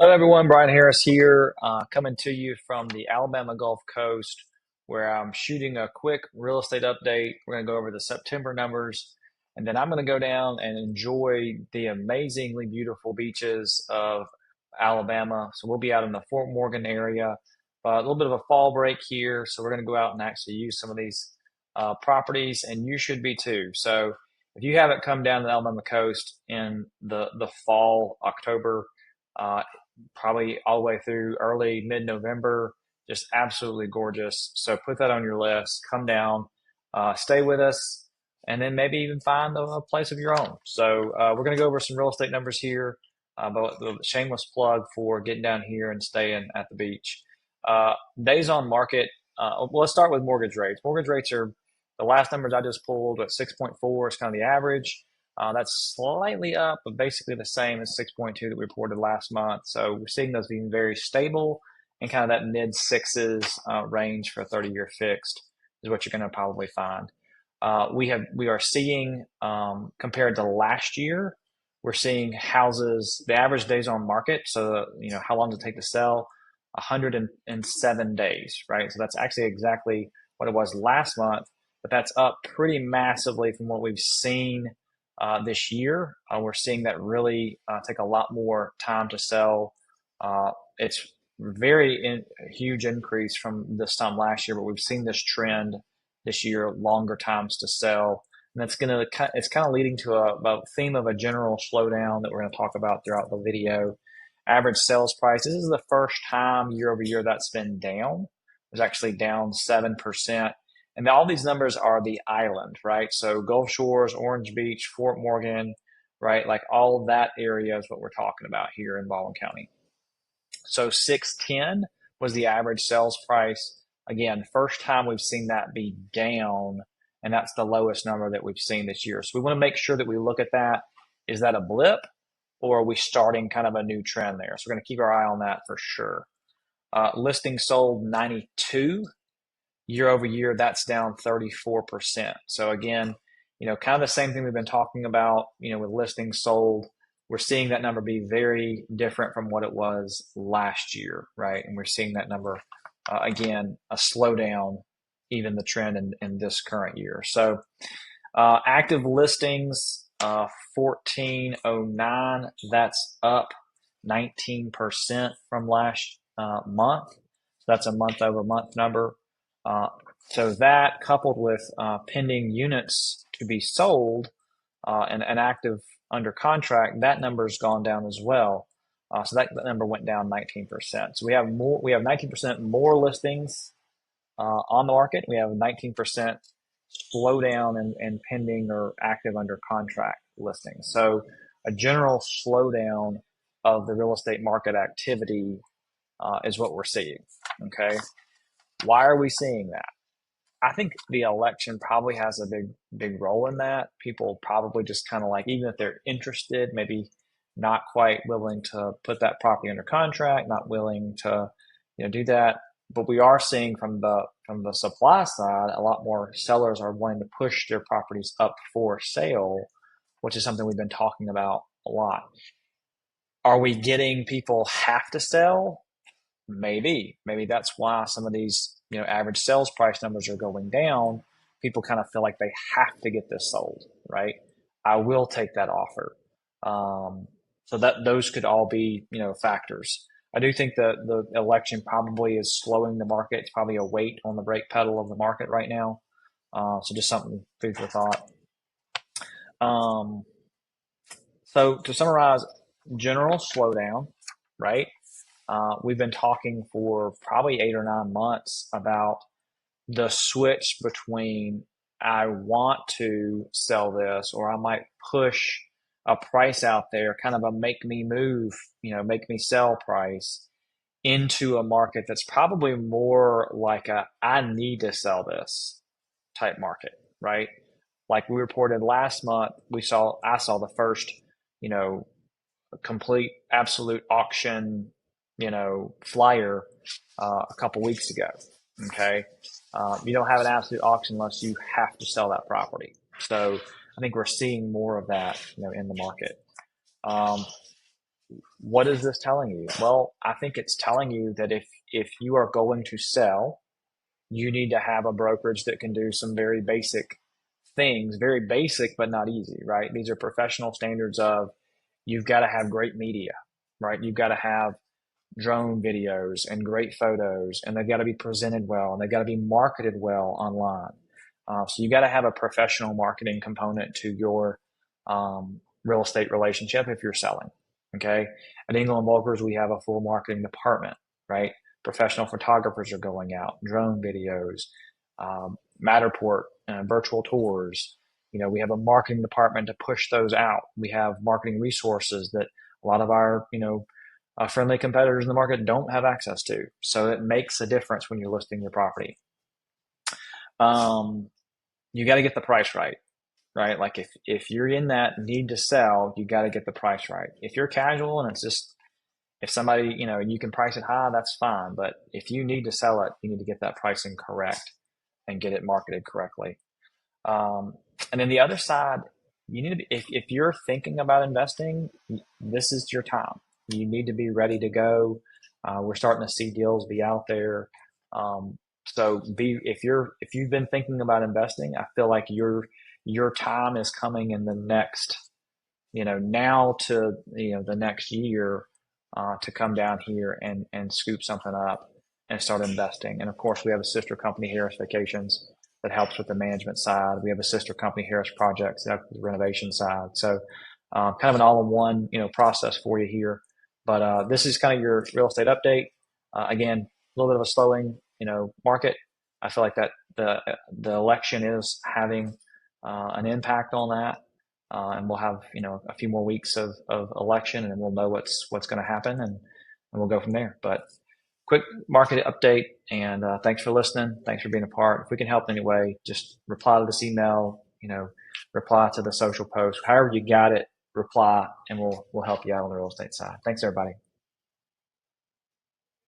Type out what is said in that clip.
Hello, everyone. Brian Harris here, coming to you from the Alabama Gulf Coast, where I'm shooting a quick real estate update. We're going to go over the September numbers, and then I'm going to go down and enjoy the amazingly beautiful beaches of Alabama. So we'll be out in the Fort Morgan area. A little bit of a fall break here, so we're going to go out and actually use some of these properties, and you should be too. So if you haven't come down to the Alabama coast in the fall, October, uh, probably all the way through early mid-November. Just absolutely gorgeous. So put that on your list. Come down, stay with us, and then maybe even find a place of your own. So we're going to go over some real estate numbers here, but the shameless plug for getting down here and staying at the beach. Days on market. Well, let's start with mortgage rates. Mortgage rates are the last numbers I just pulled at 6.4 is kind of the average. That's slightly up, but basically the same as 6.2 that we reported last month. So we're seeing those being very stable and kind of that mid sixes range for a 30-year fixed is what you're going to probably find. We are seeing compared to last year, we're seeing houses, the average days on market. So how long does it take to sell? 107 days, right? So that's actually exactly what it was last month, but that's up pretty massively from what we've seen this year. We're seeing that really take a lot more time to sell. It's huge increase from this time last year, but we've seen this trend this year, longer times to sell. And it's kind of leading to a theme of a general slowdown that we're going to talk about throughout the video. Average sales price. This is the first time year over year that's been down. It was actually down 7%. And all these numbers are the island, right? So Gulf Shores, Orange Beach, Fort Morgan, right? Like all of that area is what we're talking about here in Baldwin County. So 610 was the average sales price. Again, first time we've seen that be down, and that's the lowest number that we've seen this year. So we want to make sure that we look at that. Is that a blip, or are we starting kind of a new trend there? So we're going to keep our eye on that for sure. Listing sold 92. Year over year, that's down 34%. So again, kind of the same thing we've been talking about, with listings sold. We're seeing that number be very different from what it was last year, right? And we're seeing that number, again, a slowdown, even the trend in this current year. So active listings, 1409, that's up 19% from last month. So that's a month over month number. So that coupled with pending units to be sold and active under contract, that number has gone down as well. So that number went down 19%. So we have 19% more listings on the market. We have 19% slowdown in pending or active under contract listings. So a general slowdown of the real estate market activity is what we're seeing. Okay. Why are we seeing that? I think the election probably has a big role in that. People probably just kind of like, even if they're interested, maybe not quite willing to put that property under contract, not willing to, do that. But we are seeing from the supply side, a lot more sellers are wanting to push their properties up for sale, which is something we've been talking about a lot. Are we getting people have to sell? Maybe that's why some of these, average sales price numbers are going down. People kind of feel like they have to get this sold, right? I will take that offer. So that those could all be, factors. I do think that the election probably is slowing the market. It's probably a weight on the brake pedal of the market right now. So just something food for thought. So to summarize, general slowdown, right? We've been talking for probably 8 or 9 months about the switch between I want to sell this, or I might push a price out there, kind of a make me move, make me sell price into a market that's probably more like a I need to sell this type market, right? Like we reported last month, I saw the first, complete absolute auction flyer a couple weeks ago. Okay. You don't have an absolute auction unless you have to sell that property. So I think we're seeing more of that, in the market. what is this telling you? Well, I think it's telling you that if you are going to sell, you need to have a brokerage that can do some very basic things, very basic but not easy, right? These are professional standards of you've got to have great media, right? You've got to have drone videos and great photos, and they've got to be presented well, and they've got to be marketed well online. So you got to have a professional marketing component to your real estate relationship if you're selling. Okay. At Engel and Volkers, we have a full marketing department, right? Professional photographers are going out, drone videos, Matterport, virtual tours. We have a marketing department to push those out. We have marketing resources that a lot of our, friendly competitors in the market don't have access to. So it makes a difference when you're listing your property. You got to get the price right? Like if you're in that need to sell, you got to get the price right. If you're casual and it's just, if somebody, you can price it high, that's fine. But if you need to sell it, you need to get that pricing correct and get it marketed correctly. And then the other side, you need to be, if you're thinking about investing, this is your time. You need to be ready to go. We're starting to see deals be out there. So if you've been thinking about investing, I feel like your time is coming in the next, now to, the next year, to come down here and scoop something up and start investing. And of course, we have a sister company, Harris Vacations, that helps with the management side. We have a sister company, Harris Projects, that helps with the renovation side. So kind of an all-in-one, process for you here. But this is kind of your real estate update. Again, a little bit of a slowing, market. I feel like that the election is having an impact on that. And we'll have, a few more weeks of election, and then we'll know what's going to happen, and we'll go from there. But quick market update, and thanks for listening. Thanks for being a part. If we can help in any way, just reply to this email, reply to the social post, however you got it, reply, and we'll help you out on the real estate side. Thanks, everybody.